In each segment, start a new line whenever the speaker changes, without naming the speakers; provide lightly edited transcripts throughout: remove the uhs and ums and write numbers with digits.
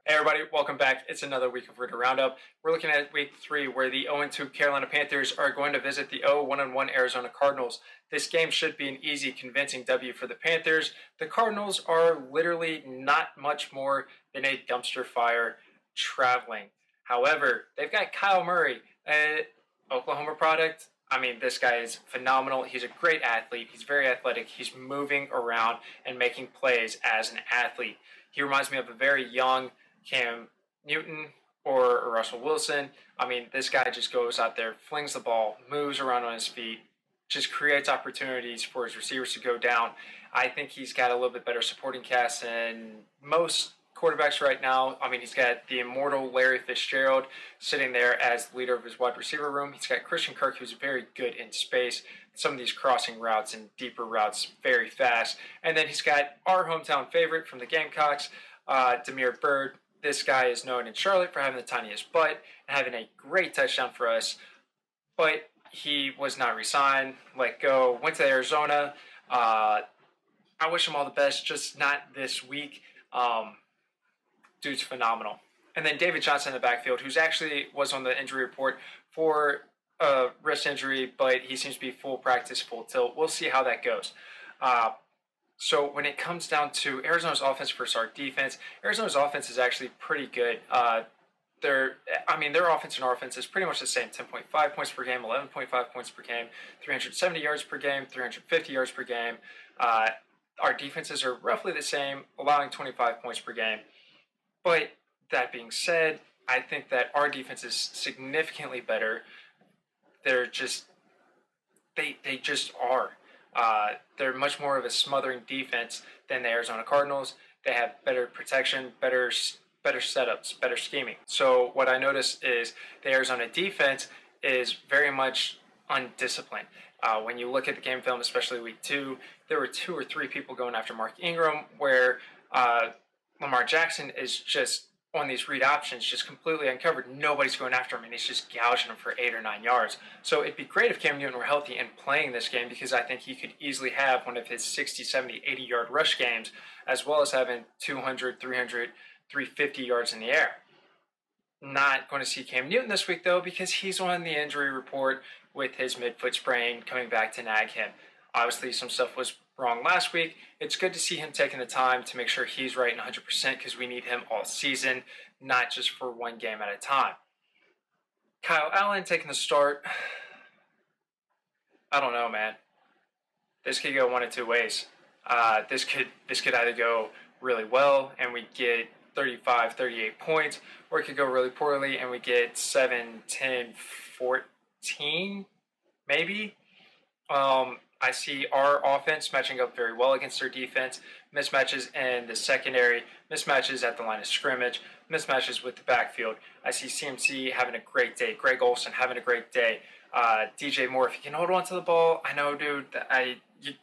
Hey everybody, welcome back. It's another week of Ridir Roundup. We're looking at week 3 where the 0-2 Carolina Panthers are going to visit the 0-1 Arizona Cardinals. This game should be an easy, convincing W for the Panthers. The Cardinals are literally not much more than a dumpster fire traveling. However, they've got Kyle Murray, an Oklahoma product. I mean, this guy is phenomenal. He's a great athlete. He's very athletic. He's moving around and making plays as an athlete. He reminds me of a very young Cam Newton or Russell Wilson. I mean, this guy just goes out there, flings the ball, moves around on his feet, just creates opportunities for his receivers to go down. I think he's got a little bit better supporting cast than most quarterbacks right now. I mean, he's got the immortal Larry Fitzgerald sitting there as the leader of his wide receiver room. He's got Christian Kirk, who's very good in space. Some of these crossing routes and deeper routes very fast. And then he's got our hometown favorite from the Gamecocks, Demir Bird. This guy is known in Charlotte for having the tiniest butt and having a great touchdown for us. But he was not re-signed, let go, went to Arizona. I wish him all the best, just not this week. Dude's phenomenal. And then David Johnson in the backfield, who's actually was on the injury report for a wrist injury, but he seems to be full practice, full tilt. We'll see how that goes. So when it comes down to Arizona's offense versus our defense, Arizona's offense is actually pretty good. Their offense and our offense is pretty much the same: 10.5 points per game, 11.5 points per game, 370 yards per game, 350 yards per game. Our defenses are roughly the same, allowing 25 points per game. But that being said, I think that our defense is significantly better. They're just they just are. They're much more of a smothering defense than the Arizona Cardinals. They have better protection, better setups, better scheming. So what I noticed is the Arizona defense is very much undisciplined. When you look at the game film, especially week 2, there were 2 or 3 people going after Mark Ingram, where Lamar Jackson is just on these read options, just completely uncovered. Nobody's going after him, and he's just gouging him for 8 or 9 yards. So it'd be great if Cam Newton were healthy and playing this game, because I think he could easily have one of his 60, 70, 80-yard rush games, as well as having 200, 300, 350 yards in the air. Not going to see Cam Newton this week, though, because he's on the injury report with his midfoot sprain coming back to nag him. Obviously, some stuff was wrong last week. It's good to see him taking the time to make sure he's right and 100%, because we need him all season, not just for one game at a time. Kyle Allen taking the start. I don't know, man. This could go one of 2 ways. This could either go really well and we get 35, 38 points, or it could go really poorly and we get 7, 10, 14, maybe. I see our offense matching up very well against their defense. Mismatches in the secondary, mismatches at the line of scrimmage, mismatches with the backfield. I see CMC having a great day. Greg Olsen having a great day. DJ Moore, if you can hold on to the ball, I know, dude,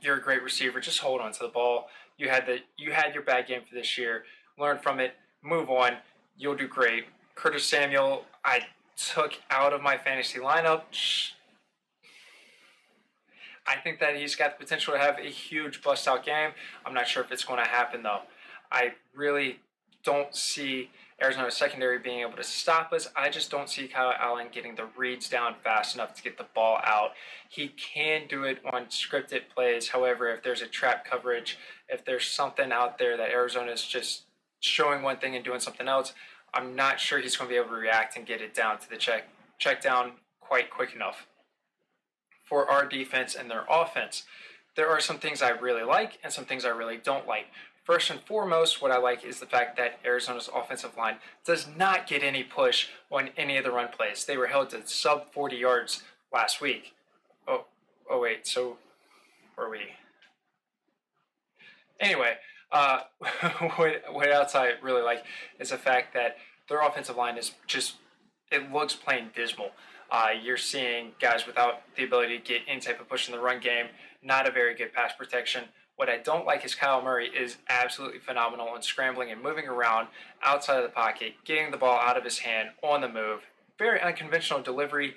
you're a great receiver. Just hold on to the ball. You had your bad game for this year. Learn from it. Move on. You'll do great. Curtis Samuel, I took out of my fantasy lineup. I think that he's got the potential to have a huge bust-out game. I'm not sure if it's going to happen, though. I really don't see Arizona's secondary being able to stop us. I just don't see Kyle Allen getting the reads down fast enough to get the ball out. He can do it on scripted plays. However, if there's a trap coverage, if there's something out there that Arizona is just showing one thing and doing something else, I'm not sure he's going to be able to react and get it down to the check down quite quick enough. For our defense and their offense, there are some things I really like and some things I really don't like. First and foremost, what I like is the fact that Arizona's offensive line does not get any push on any of the run plays. They were held to sub 40 yards last week. Oh wait, so were we? Anyway, what else I really like is the fact that their offensive line is just, it looks plain dismal. You're seeing guys without the ability to get any type of push in the run game, not a very good pass protection. What I don't like is Kyle Murray is absolutely phenomenal in scrambling and moving around outside of the pocket, getting the ball out of his hand on the move. Very unconventional delivery,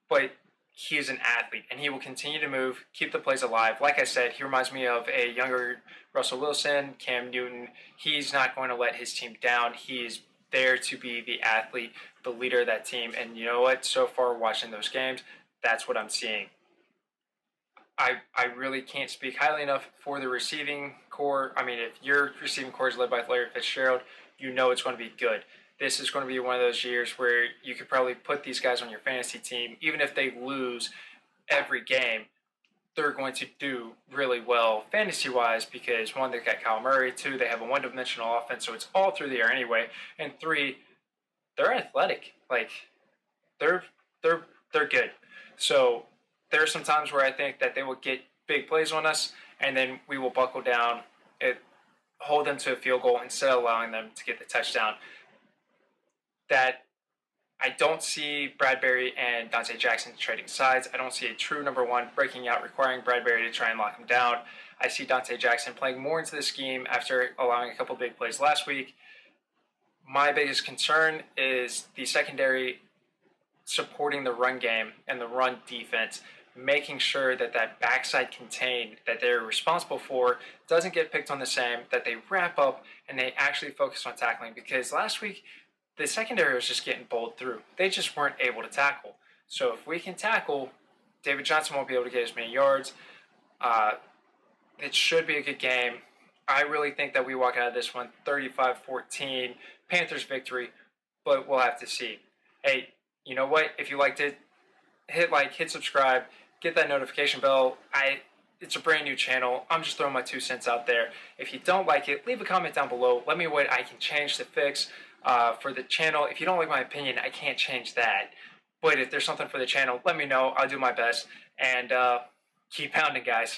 but he is an athlete, and he will continue to move, keep the plays alive. Like I said, he reminds me of a younger Russell Wilson, Cam Newton. He's not going to let his team down. He's there to be the athlete, the leader of that team. And you know what? So far, watching those games, that's what I'm seeing. I really can't speak highly enough for the receiving core. I mean, if your receiving core is led by Larry Fitzgerald, you know it's going to be good. This is going to be one of those years where you could probably put these guys on your fantasy team, even if they lose every game. They're going to do really well fantasy-wise because, one, they've got Kyle Murray. Two, they have a one-dimensional offense, so it's all through the air anyway. And three, they're athletic. Like, they're they're they're good. So there are some times where I think that they will get big plays on us, and then we will buckle down and hold them to a field goal instead of allowing them to get the touchdown. That I don't see Bradbury and Dante Jackson trading sides. I don't see a true number one breaking out, requiring Bradbury to try and lock him down. I see Dante Jackson playing more into the scheme after allowing a couple big plays last week. My biggest concern is the secondary supporting the run game and the run defense, making sure that that backside contain that they're responsible for doesn't get picked on the same, that they wrap up and they actually focus on tackling. Because last week, the secondary was just getting bowled through. They just weren't able to tackle. So if we can tackle, David Johnson won't be able to get as many yards. It should be a good game. I really think that we walk out of this one 35-14, Panthers victory, but we'll have to see. Hey, you know what? If you liked it, hit like, hit subscribe, get that notification bell. It's a brand new channel. I'm just throwing my 2 cents out there. If you don't like it, leave a comment down below. Let me know what I can change to fix for the channel. If you don't like my opinion, I can't change that. But if there's something for the channel, let me know. I'll do my best. And keep pounding, guys.